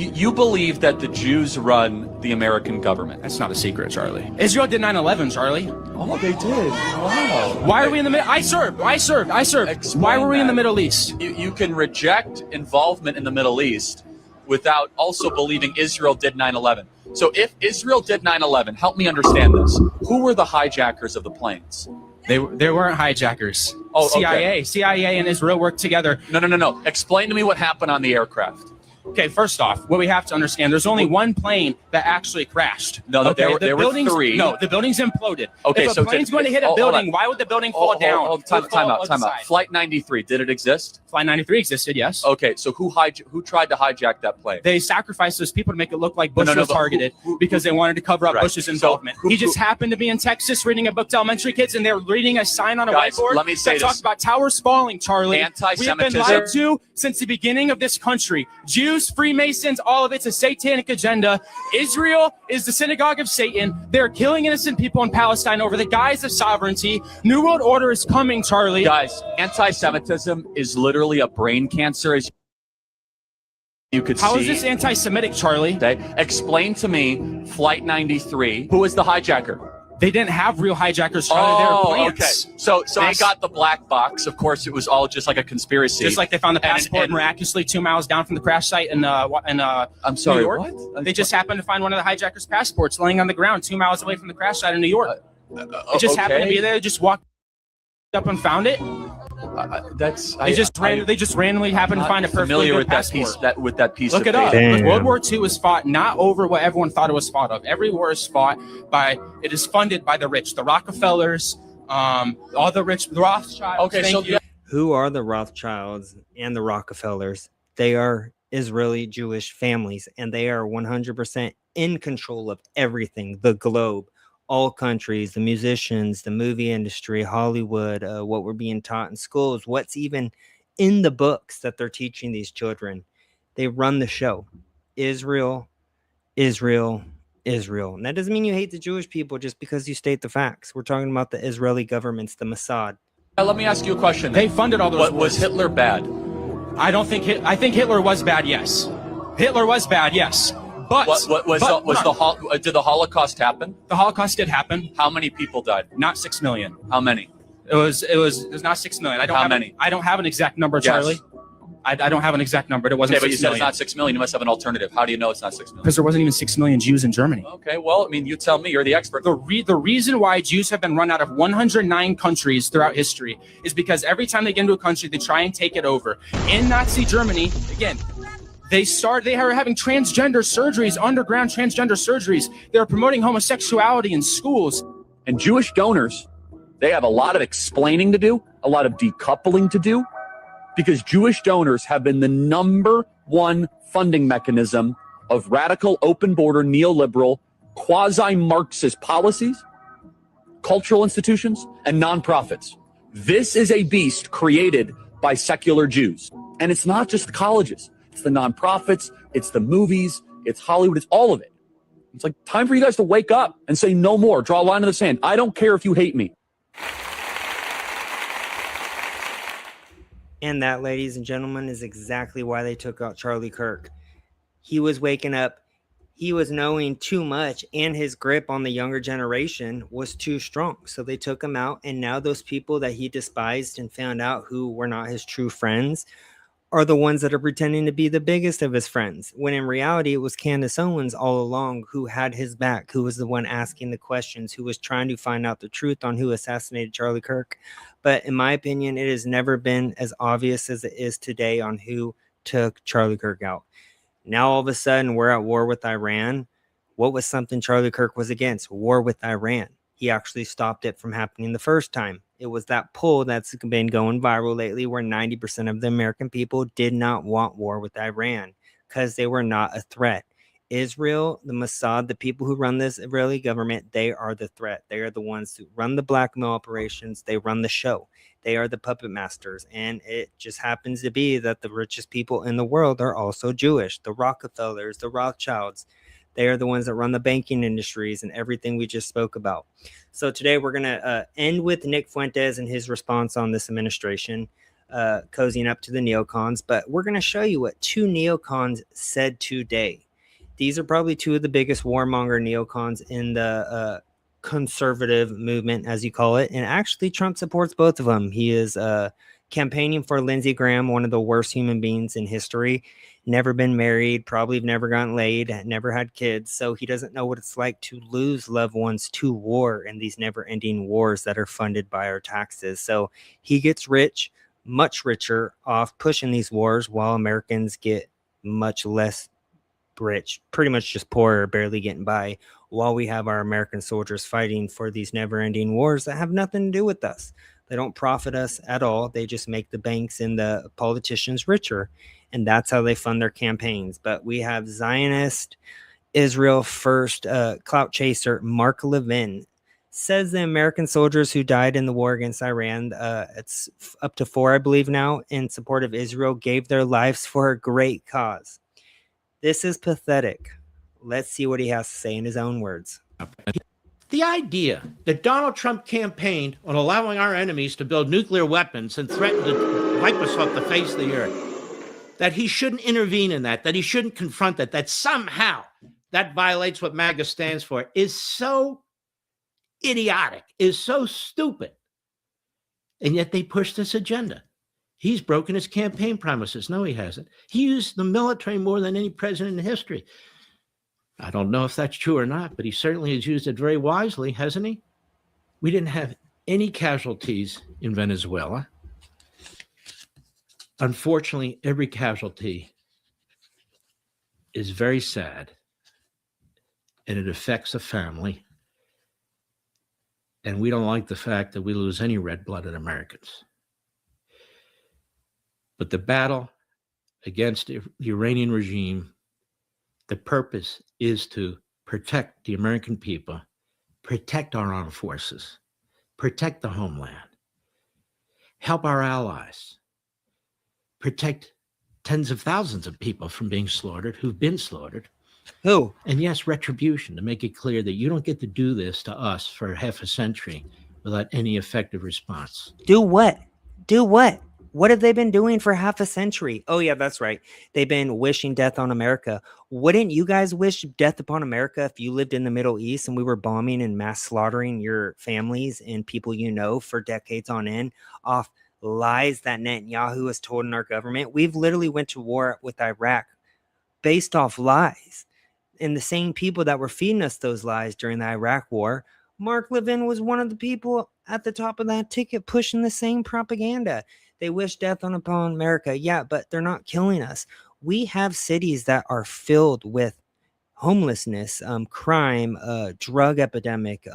you believe that the Jews run the American government. That's not a secret, Charlie. Israel did 9/11, Charlie. Oh, they did. Wow. Why are we in the middle? I served. Explain Why were we in the that. Middle East? You can reject involvement in the Middle East without also believing Israel did 9/11. So if Israel did 9/11, help me understand this. Who were the hijackers of the planes? They weren't hijackers. Oh, CIA. CIA and Israel worked together. No. Explain to me what happened on the aircraft. Okay, first off, what we have to understand, there's only one plane that actually crashed. No, okay? there were three. No, the building's imploded. Okay, if a plane's going to hit a building, why would the building fall down? Time out. Flight 93, did it exist? Flight 93 existed, yes. Okay, so who tried to hijack that plane? They sacrificed those people to make it look like Bush was targeted who- because they wanted to cover up Right. Bush's involvement. So he just happened to be in Texas reading a book to elementary kids, and they're reading a sign on a Guys, whiteboard let me say that talks this. about towers falling, Charlie. We have Anti-Semitism. been lied to since the beginning of this country. Jews, Freemasons, all of it's a satanic agenda. Israel is the synagogue of Satan. They're killing innocent people in Palestine over the guise of sovereignty. New World Order is coming, Charlie. Guys, anti-Semitism is literally a brain cancer, as you could see. How is this anti-Semitic, Charlie? Okay. Explain to me, Flight 93, who was the hijacker? They didn't have real hijackers, Charlie. They were plants. Okay. So they got the black box. Of course, it was all just like a conspiracy. Just like they found the passport and miraculously 2 miles down from the crash site in I'm sorry, New York. what? They just happened to find one of the hijackers' passports laying on the ground 2 miles away from the crash site in New York. It just happened to be there. They just walked up and found it. They just randomly happened to find a perfectly familiar good with passport. that piece. Look of it up. paper. Damn. World War II was fought not over what everyone thought it was fought of. Every war is fought by. It is funded by the rich, the Rockefellers, all the rich, the Rothschilds. Okay, so Who are the Rothschilds and the Rockefellers? They are Israeli Jewish families, and they are 100% in control of everything, the globe, all countries, the musicians, the movie industry, Hollywood, what we're being taught in schools, what's even in the books that they're teaching these children. They run the show. Israel, Israel, Israel. And that doesn't mean you hate the Jewish people just because you state the facts. We're talking about the Israeli governments, the Mossad. let me ask you a question. They funded all those. Was Hitler bad? I don't think. I think Hitler was bad. Yes, Hitler was bad. Yes, but did the Holocaust happen? the Holocaust did happen. How many people died? Not 6 million. How many? It was not 6 million. I don't How have many? I don't have an exact number, Yes. Charlie. I don't have an exact number. It wasn't Okay, but you 6 said it's million. not 6 million. You must have an alternative. How do you know it's not 6 million? Because there wasn't even 6 million Jews in Germany. Okay, well, I mean, you tell me. You're the expert. The reason why Jews have been run out of 109 countries throughout history is because every time they get into a country, they try and take it over. In Nazi Germany, again, they are having transgender surgeries, underground transgender surgeries. They're promoting homosexuality in schools. And Jewish donors, they have a lot of explaining to do, a lot of decoupling to do, because Jewish donors have been the number one funding mechanism of radical, open border, neoliberal, quasi-Marxist policies, cultural institutions, and nonprofits. This is a beast created by secular Jews. And it's not just the colleges. It's the nonprofits, it's the movies, it's Hollywood, it's all of it. It's like time for you guys to wake up and say no more. Draw a line in the sand. I don't care if you hate me. And that, ladies and gentlemen, is exactly why they took out Charlie Kirk. He was waking up. He was knowing too much, and his grip on the younger generation was too strong. So they took him out, and now those people that he despised and found out who were not his true friends are the ones that are pretending to be the biggest of his friends, when in reality it was Candace Owens all along who had his back, who was the one asking the questions, who was trying to find out the truth on who assassinated Charlie Kirk. But in my opinion, it has never been as obvious as it is today on who took Charlie Kirk out. Now all of a sudden we're at war with Iran. What was something Charlie Kirk was against? War with Iran. He actually stopped it from happening the first time. It was that poll that's been going viral lately where 90% of the American people did not want war with Iran because they were not a threat. Israel, the Mossad, the people who run this Israeli government, they are the threat. They are the ones who run the blackmail operations. They run the show. They are the puppet masters. And it just happens to be that the richest people in the world are also Jewish. The Rockefellers, the Rothschilds. They are the ones that run the banking industries and everything we just spoke about. So today we're going to end with Nick Fuentes and his response on this administration. cozying up to the neocons. But we're going to show you what two neocons said today. These are probably two of the biggest warmonger neocons in the conservative movement, as you call it. And actually, Trump supports both of them. He is campaigning for Lindsey Graham, one of the worst human beings in history. Never been married, probably never gotten laid, never had kids. So he doesn't know what it's like to lose loved ones to war in these never ending wars that are funded by our taxes. So he gets rich, much richer off pushing these wars, while Americans get much less rich, pretty much just poor, barely getting by, while we have our American soldiers fighting for these never ending wars that have nothing to do with us. They don't profit us at all. They just make the banks and the politicians richer. And that's how they fund their campaigns. But we have Zionist, Israel first clout chaser Mark Levin says the American soldiers who died in the war against Iran, it's up to 4, I believe now, in support of Israel, gave their lives for a great cause. This is pathetic. Let's see what he has to say in his own words. The idea that Donald Trump campaigned on allowing our enemies to build nuclear weapons and threaten to wipe us off the face of the earth, that he shouldn't intervene in that he shouldn't confront that somehow that violates what MAGA stands for, is so idiotic, is so stupid. And yet they push this agenda. He's broken his campaign promises. No, he hasn't. He used the military more than any president in history. I don't know if that's true or not, but he certainly has used it very wisely, hasn't he? We didn't have any casualties in Venezuela. Unfortunately, every casualty is very sad, and it affects a family. And we don't like the fact that we lose any red-blooded Americans. But the battle against the Iranian regime, the purpose is to protect the American people, protect our armed forces, protect the homeland, help our allies, protect tens of thousands of people from being slaughtered, who've been slaughtered. Who? And yes, retribution, to make it clear that you don't get to do this to us for half a century without any effective response. Do what? Do what? What have they been doing for half a century? Oh, yeah, that's right. They've been wishing death on America. Wouldn't you guys wish death upon America if you lived in the Middle East and we were bombing and mass slaughtering your families and people you know for decades on end off lies that Netanyahu has told in our government? We've literally went to war with Iraq based off lies. And the same people that were feeding us those lies during the Iraq war, Mark Levin was one of the people at the top of that ticket pushing the same propaganda. They wish death upon America. Yeah, but they're not killing us. We have cities that are filled with homelessness, crime, drug epidemic.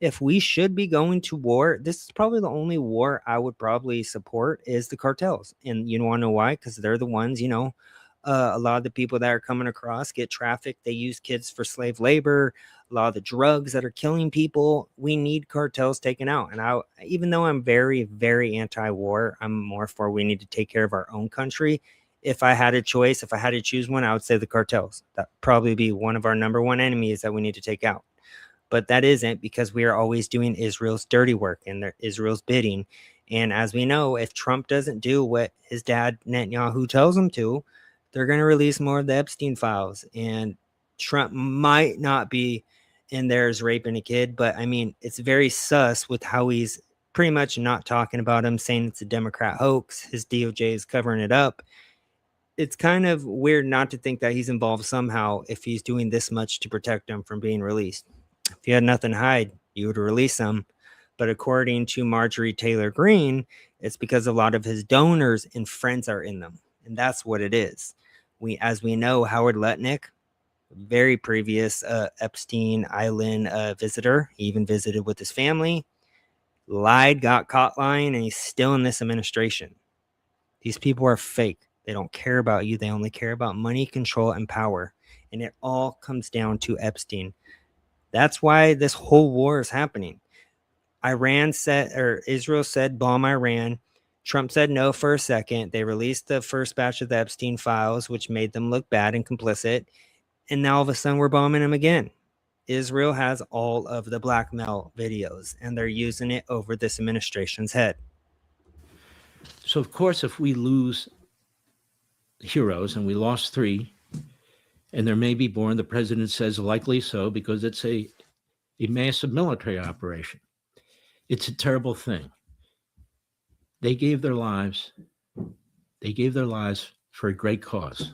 If we should be going to war, this is probably the only war I would probably support is the cartels. And you want to know why? Because they're the ones, a lot of the people that are coming across get trafficked. They use kids for slave labor. A lot of the drugs that are killing people, we need cartels taken out. And even though I'm very, very anti-war, I'm more for we need to take care of our own country. If I had a choice, if I had to choose one, I would say the cartels. That'd probably be one of our number one enemies that we need to take out. But that isn't, because we are always doing Israel's dirty work and Israel's bidding. And as we know, if Trump doesn't do what his dad Netanyahu tells him to, they're going to release more of the Epstein files. And Trump might not be in there as raping a kid, but I mean, it's very sus with how he's pretty much not talking about him, saying it's a Democrat hoax. His DOJ is covering it up. It's kind of weird not to think that he's involved somehow if he's doing this much to protect him from being released. If you had nothing to hide, you would release him. But according to Marjorie Taylor Greene, it's because a lot of his donors and friends are in them. And that's what it is. As we know, Howard Lutnick, very previous Epstein Island visitor, he even visited with his family, lied, got caught lying, and he's still in this administration. These people are fake. They don't care about you. They only care about money, control, and power. And it all comes down to Epstein. That's why this whole war is happening. Israel said bomb Iran. Trump said no for a second. They released the first batch of the Epstein files, which made them look bad and complicit. And now all of a sudden we're bombing them again. Israel has all of the blackmail videos, and they're using it over this administration's head. So, of course, if we lose heroes, and we lost 3, and there may be more, the president says likely so, because it's a massive military operation. It's a terrible thing. They gave their lives. They gave their lives for a great cause.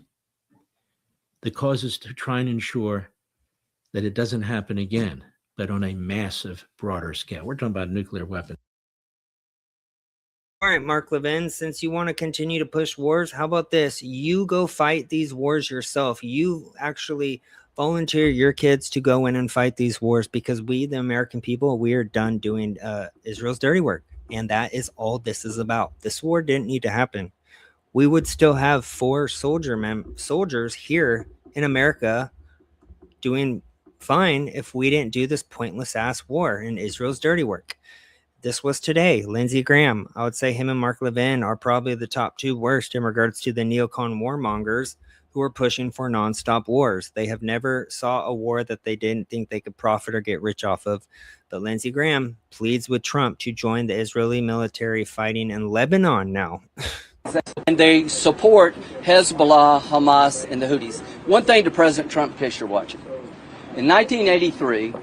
The cause is to try and ensure that it doesn't happen again, but on a massive, broader scale. We're talking about nuclear weapons. All right, Mark Levin, since you want to continue to push wars, how about this? You go fight these wars yourself. You actually volunteer your kids to go in and fight these wars, because we, the American people, we are done doing Israel's dirty work. And that is all this is about. This war didn't need to happen. We would still have 4 soldiers here in America doing fine if we didn't do this pointless ass war in Israel's dirty work. This was today. Lindsey Graham, I would say him and Mark Levin are probably the top 2 worst in regards to the neocon warmongers who are pushing for nonstop wars. They have never saw a war that they didn't think they could profit or get rich off of. But Lindsey Graham pleads with Trump to join the Israeli military fighting in Lebanon now. And they support Hezbollah, Hamas, and the Houthis. One thing to President Trump, in case you're watching. In 1983,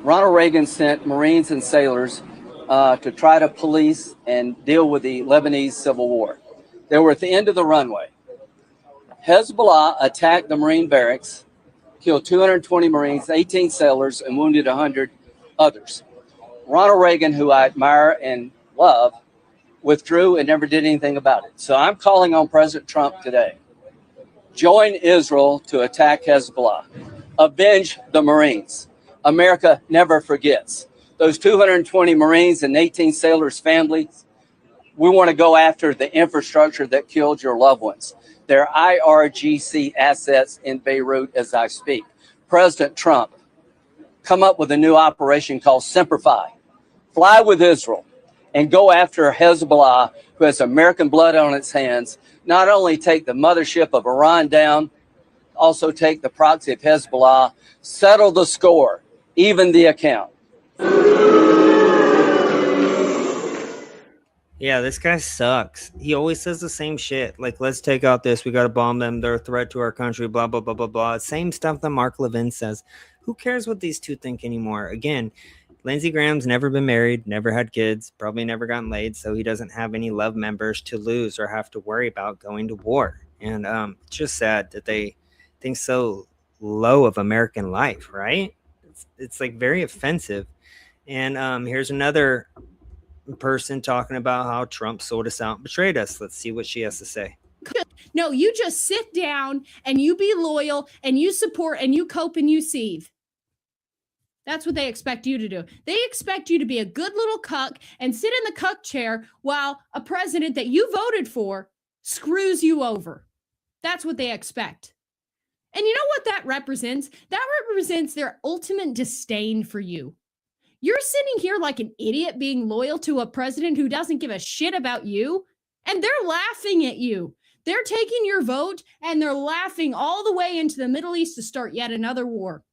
Ronald Reagan sent Marines and sailors to try to police and deal with the Lebanese civil war. They were at the end of the runway. Hezbollah attacked the Marine barracks, killed 220 Marines, 18 sailors, and wounded 100 others. Ronald Reagan, who I admire and love, withdrew and never did anything about it. So I'm calling on President Trump today. Join Israel to attack Hezbollah. Avenge the Marines. America never forgets. Those 220 Marines and 18 sailors' families, we want to go after the infrastructure that killed your loved ones. They're IRGC assets in Beirut as I speak. President Trump, come up with a new operation called Simplify. Fly with Israel and go after Hezbollah, who has American blood on its hands. Not only take the mothership of Iran down, also take the proxy of Hezbollah, settle the score, even the account. Yeah, this guy sucks. He always says the same shit. Like, let's take out this. We got to bomb them. They're a threat to our country, blah, blah, blah, blah, blah. Same stuff that Mark Levin says. Who cares what these two think anymore? Again, Lindsey Graham's never been married, never had kids, probably never gotten laid, so he doesn't have any love members to lose or have to worry about going to war. And it's just sad that they think so low of American life, right? It's like very offensive. And here's another person talking about how Trump sold us out and betrayed us. Let's see what she has to say. No, you just sit down and you be loyal and you support and you cope and you seethe. That's what they expect you to do. They expect you to be a good little cuck and sit in the cuck chair while a president that you voted for screws you over. That's what they expect. And you know what that represents? That represents their ultimate disdain for you. You're sitting here like an idiot being loyal to a president who doesn't give a shit about you, and they're laughing at you. They're taking your vote, and they're laughing all the way into the Middle East to start yet another war.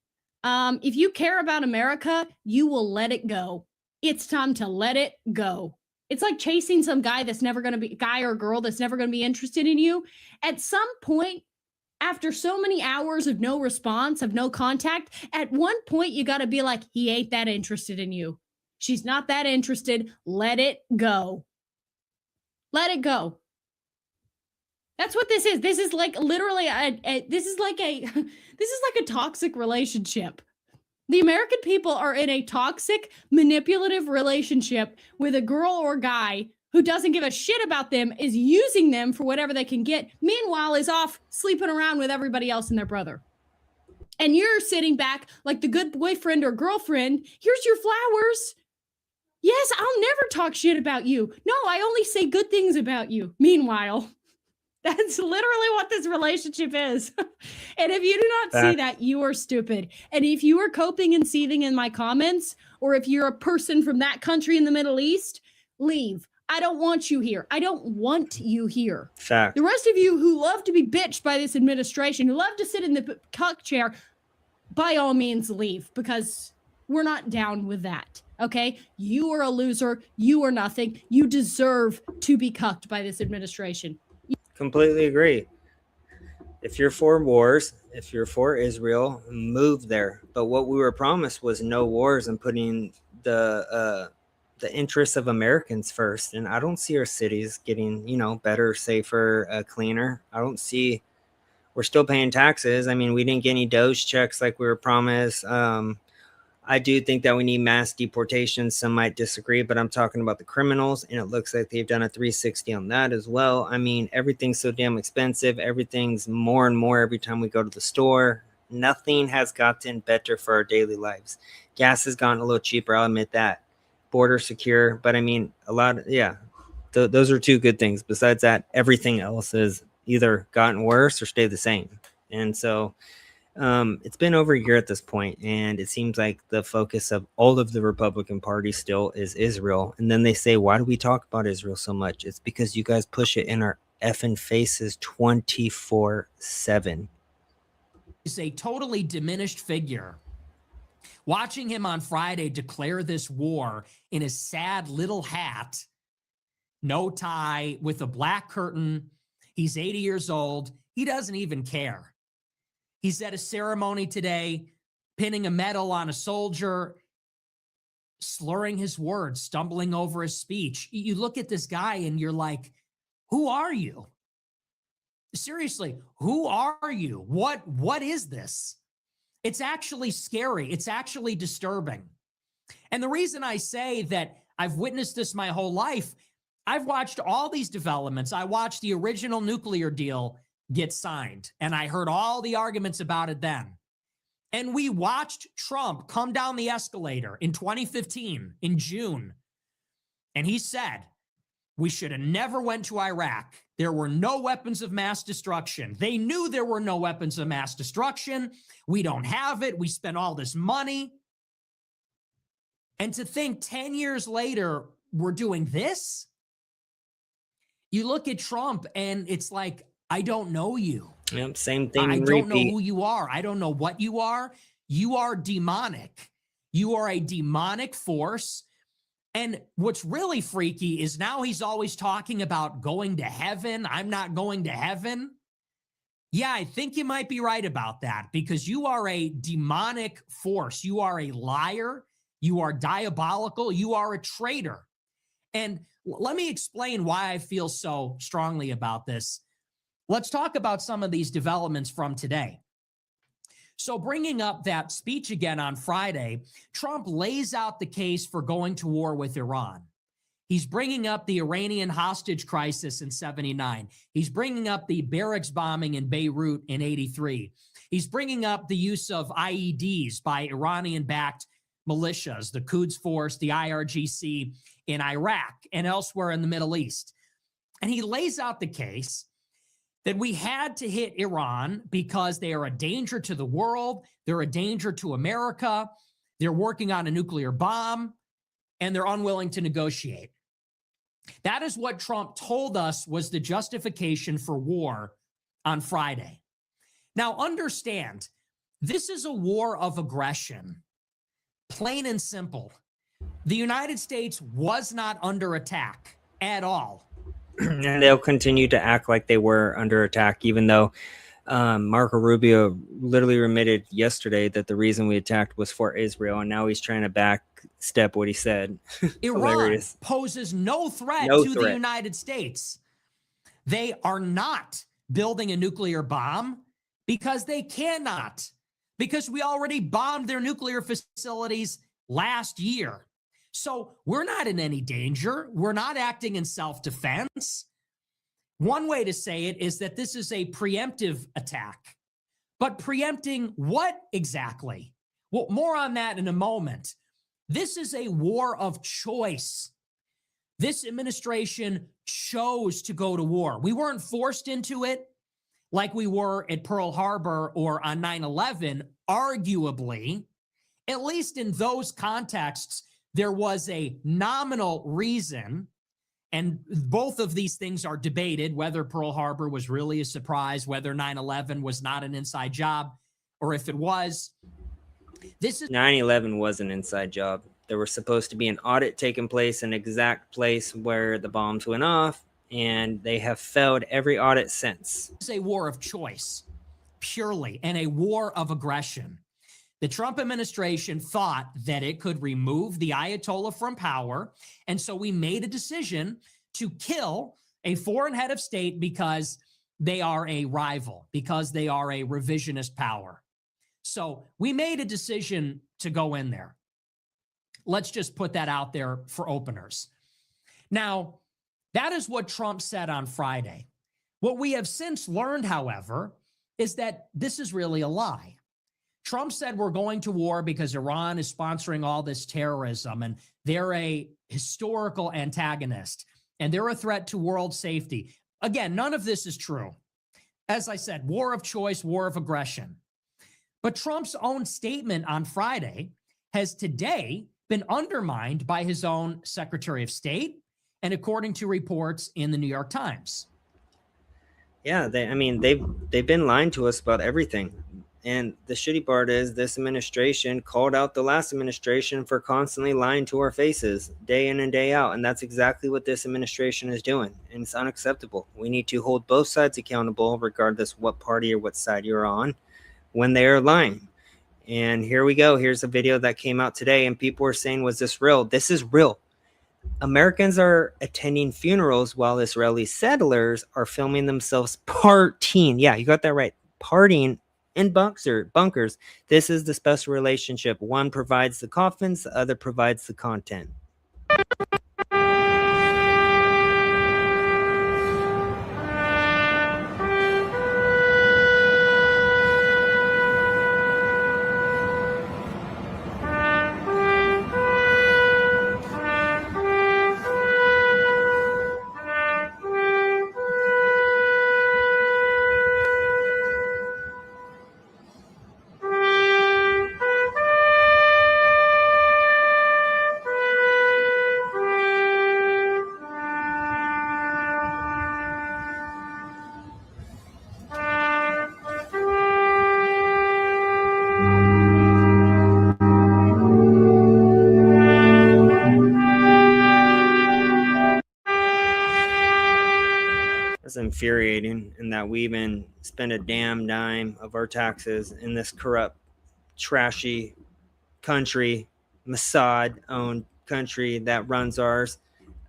If you care about America, you will let it go. It's time to let it go. It's like chasing some guy that's never going to be, guy or girl that's never going to be interested in you. At some point, after so many hours of no response, of no contact, at one point you got to be like, he ain't that interested in you. She's not that interested. Let it go. Let it go. That's what this is. This is like literally this is like a toxic relationship. The American people are in a toxic, manipulative relationship with a girl or guy who doesn't give a shit about them, is using them for whatever they can get, meanwhile is off sleeping around with everybody else and their brother. And you're sitting back like the good boyfriend or girlfriend. Here's your flowers. Yes, I'll never talk shit about you. No, I only say good things about you. Meanwhile, that's literally what this relationship is. And if you do not see that, you are stupid. And if you are coping and seething in my comments, or if you're a person from that country in the Middle East, leave. I don't want you here. I don't want you here. Fact. The rest of you who love to be bitched by this administration, who love to sit in the cuck chair, by all means leave, because We're not down with that. Okay. You are a loser. You are nothing. You deserve to be cucked by this administration. Completely agree. If you're for wars, if you're for Israel, move there. But what we were promised was no wars and putting the interests of Americans first. And I don't see our cities getting, better, safer, cleaner. I don't see. We're still paying taxes. I mean, we didn't get any Doge checks like we were promised. I do think that we need mass deportation. Some might disagree, but I'm talking about the criminals, and it looks like they've done a 360 on that as well. I mean, everything's so damn expensive. Everything's more and more every time we go to the store. Nothing has gotten better for our daily lives. Gas has gotten a little cheaper. I'll admit that. Border secure, but I mean, those are two good things. Besides that, everything else has either gotten worse or stayed the same. And so it's been over a year at this point, and it seems like the focus of all of the Republican Party still is Israel. And then they say, why do we talk about Israel so much? It's because you guys push it in our effing faces 24/7. Is a totally diminished figure. Watching him on Friday declare this war in a sad little hat, no tie, with a black curtain. He's 80 years old. He doesn't even care. He's at a ceremony today, pinning a medal on a soldier, slurring his words, stumbling over his speech. You look at this guy and you're like, who are you? Seriously, who are you? What is this? It's actually scary. It's actually disturbing. And the reason I say that I've witnessed this my whole life, I've watched all these developments. I watched the original nuclear deal get signed, and I heard all the arguments about it then. And we watched Trump come down the escalator in 2015 in June, and he said, we should have never went to Iraq. There were no weapons of mass destruction. They knew there were no weapons of mass destruction. We don't have it. We spent all this money. And to think 10 years later, we're doing this? You look at Trump and it's like, I don't know you. Yep, same thing. I don't know who you are. I don't know what you are. You are demonic. You are a demonic force. And what's really freaky is now he's always talking about going to heaven. I'm not going to heaven. Yeah, I think you might be right about that, because you are a demonic force. You are a liar. You are diabolical. You are a traitor. And let me explain why I feel so strongly about this. Let's talk about some of these developments from today. So bringing up that speech again on Friday, Trump lays out the case for going to war with Iran. He's bringing up the Iranian hostage crisis in 79. He's bringing up the barracks bombing in Beirut in 83. He's bringing up the use of IEDs by Iranian-backed militias, the Quds Force, the IRGC in Iraq and elsewhere in the Middle East. And he lays out the case that we had to hit Iran because they are a danger to the world, they're a danger to America, they're working on a nuclear bomb, and they're unwilling to negotiate. That is what Trump told us was the justification for war on Friday. Now, understand, this is a war of aggression, plain and simple. The United States was not under attack at all. And they'll continue to act like they were under attack, even though Marco Rubio literally admitted yesterday that the reason we attacked was for Israel, and now he's trying to backstep what he said. Iran poses no threat to the United States. They are not building a nuclear bomb because they cannot, because we already bombed their nuclear facilities last year. So we're not in any danger. We're not acting in self-defense. One way to say it is that this is a preemptive attack. But preempting what exactly? Well, more on that in a moment. This is a war of choice. This administration chose to go to war. We weren't forced into it like we were at Pearl Harbor or on 9/11. Arguably, at least in those contexts, there was a nominal reason, and both of these things are debated, whether Pearl Harbor was really a surprise, whether 9/11 was not an inside job, or if it was. This is 9/11 was an inside job. There was supposed to be an audit taking place, an exact place where the bombs went off, and they have failed every audit since. a war of choice, purely, and a war of aggression. The Trump administration thought that it could remove the Ayatollah from power, and so we made a decision to kill a foreign head of state because they are a rival, because they are a revisionist power. So we made a decision to go in there. Let's just put that out there for openers. Now, that is what Trump said on Friday. What we have since learned, however, is that this is really a lie. Trump said we're going to war because Iran is sponsoring all this terrorism and they're a historical antagonist and they're a threat to world safety. Again, none of this is true. As I said, war of choice, war of aggression. But Trump's own statement on Friday has today been undermined by his own Secretary of State and according to reports in the New York Times. Yeah, they've been lying to us about everything. And the shitty part is this administration called out the last administration for constantly lying to our faces day in and day out. And that's exactly what this administration is doing. And it's unacceptable. We need to hold both sides accountable, regardless what party or what side you're on, when they are lying. And here we go. Here's a video that came out today. And people were saying, was this real? This is real. Americans are attending funerals while Israeli settlers are filming themselves partying. Yeah, you got that right. Partying in bunkers. This is the special relationship. One provides the coffins, the other provides the content. It's infuriating in that we even spend a damn dime of our taxes in this corrupt, trashy country, Mossad-owned country that runs ours,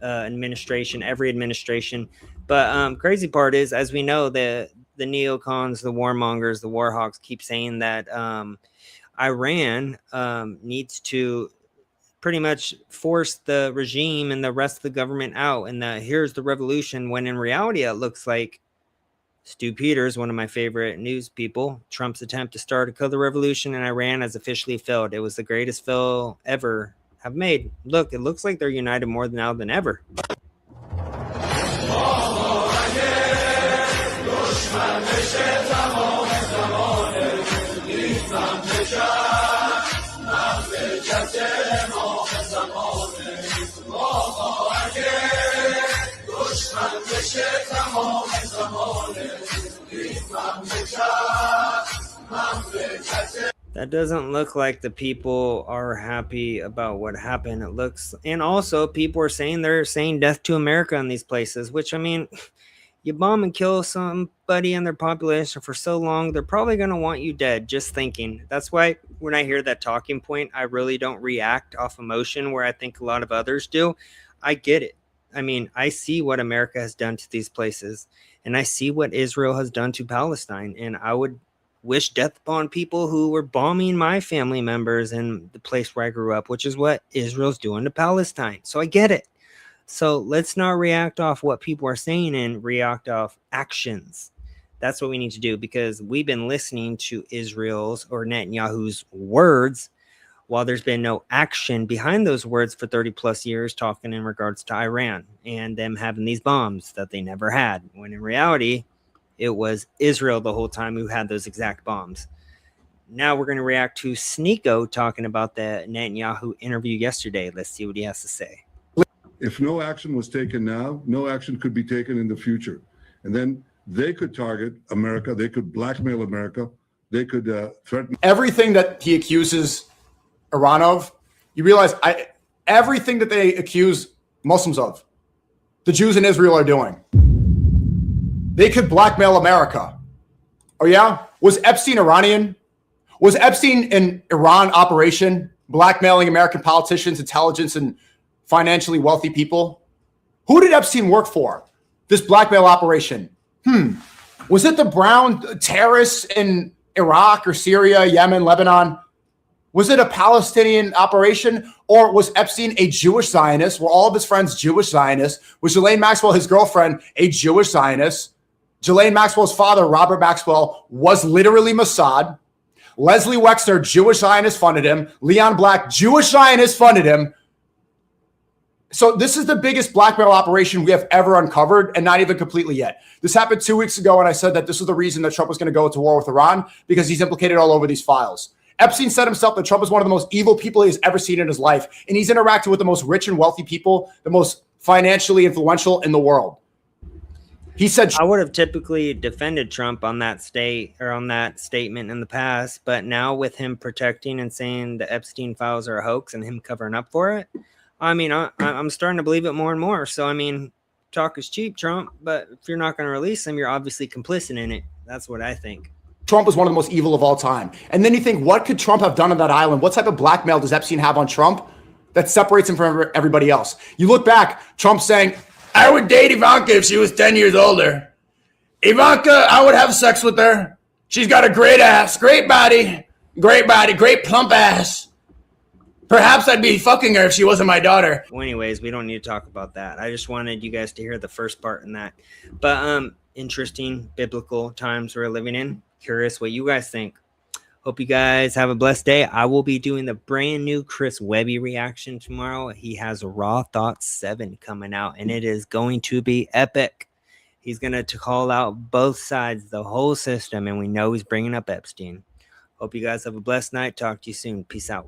administration, every administration. But crazy part is, as we know, the neocons, the warmongers, the warhawks keep saying that Iran needs to pretty much force the regime and the rest of the government out, and that here's the revolution, when in reality it looks like Stu Peters, one of my favorite news people, Trump's attempt to start a color revolution in Iran has officially failed. It was the greatest fail ever have made. Look, it looks like they're united more now than ever. That doesn't look like the people are happy about what happened. It looks, and also people are saying they're saying death to America in these places, which, I mean, you bomb and kill somebody in their population for so long, they're probably going to want you dead, just thinking. That's why when I hear that talking point, I really don't react off emotion where I think a lot of others do. I get it. I mean, I see what America has done to these places, and I see what Israel has done to Palestine, and I would wish death upon people who were bombing my family members in the place where I grew up, which is what Israel's doing to Palestine. So I get it. So let's not react off what people are saying and react off actions. That's what we need to do, because we've been listening to Israel's or Netanyahu's words while there's been no action behind those words for 30 plus years, talking in regards to Iran and them having these bombs that they never had, when in reality, it was Israel the whole time who had those exact bombs. Now we're going to react to Sneeko talking about the Netanyahu interview yesterday. Let's see what he has to say. If no action was taken now, no action could be taken in the future. And then they could target America. They could blackmail America they could threaten. Everything that he accuses Iran of, you realize everything that they accuse Muslims of, the Jews in Israel are doing. They could blackmail America. Oh yeah? Was Epstein Iranian? Was Epstein an Iran operation blackmailing American politicians, intelligence, and financially wealthy people? Who did Epstein work for? This blackmail operation. Was it the brown terrorists in Iraq or Syria, Yemen, Lebanon? Was it a Palestinian operation? Or was Epstein a Jewish Zionist? Were all of his friends Jewish Zionists? Was Ghislaine Maxwell, his girlfriend, a Jewish Zionist? Ghislaine Maxwell's father, Robert Maxwell, was literally Mossad. Leslie Wexner, Jewish Zionist, funded him. Leon Black, Jewish Zionist, funded him. So this is the biggest blackmail operation we have ever uncovered, and not even completely yet. This happened 2 weeks ago, and I said that this was the reason that Trump was going to go to war with Iran, because he's implicated all over these files. Epstein said himself that Trump is one of the most evil people he's ever seen in his life, and he's interacted with the most rich and wealthy people, the most financially influential in the world. He said, I would have typically defended Trump on that statement in the past, but now with him protecting and saying the Epstein files are a hoax and him covering up for it, I mean, I'm starting to believe it more and more. So, I mean, talk is cheap, Trump, but if you're not going to release him, you're obviously complicit in it. That's what I think. Trump is one of the most evil of all time. And then you think, what could Trump have done on that island? What type of blackmail does Epstein have on Trump that separates him from everybody else? You look back, Trump saying, I would date Ivanka if she was 10 years older. Ivanka, I would have sex with her. She's got a great ass, great body, great plump ass. Perhaps I'd be fucking her if she wasn't my daughter. Well, anyways, we don't need to talk about that. I just wanted you guys to hear the first part in that. But interesting biblical times we're living in. Curious what you guys think. Hope you guys have a blessed day. I will be doing the brand new Chris Webby reaction tomorrow. He has Raw Thoughts 7 coming out, and it is going to be epic. He's going to call out both sides, the whole system, and we know he's bringing up Epstein. Hope you guys have a blessed night. Talk to you soon. Peace out.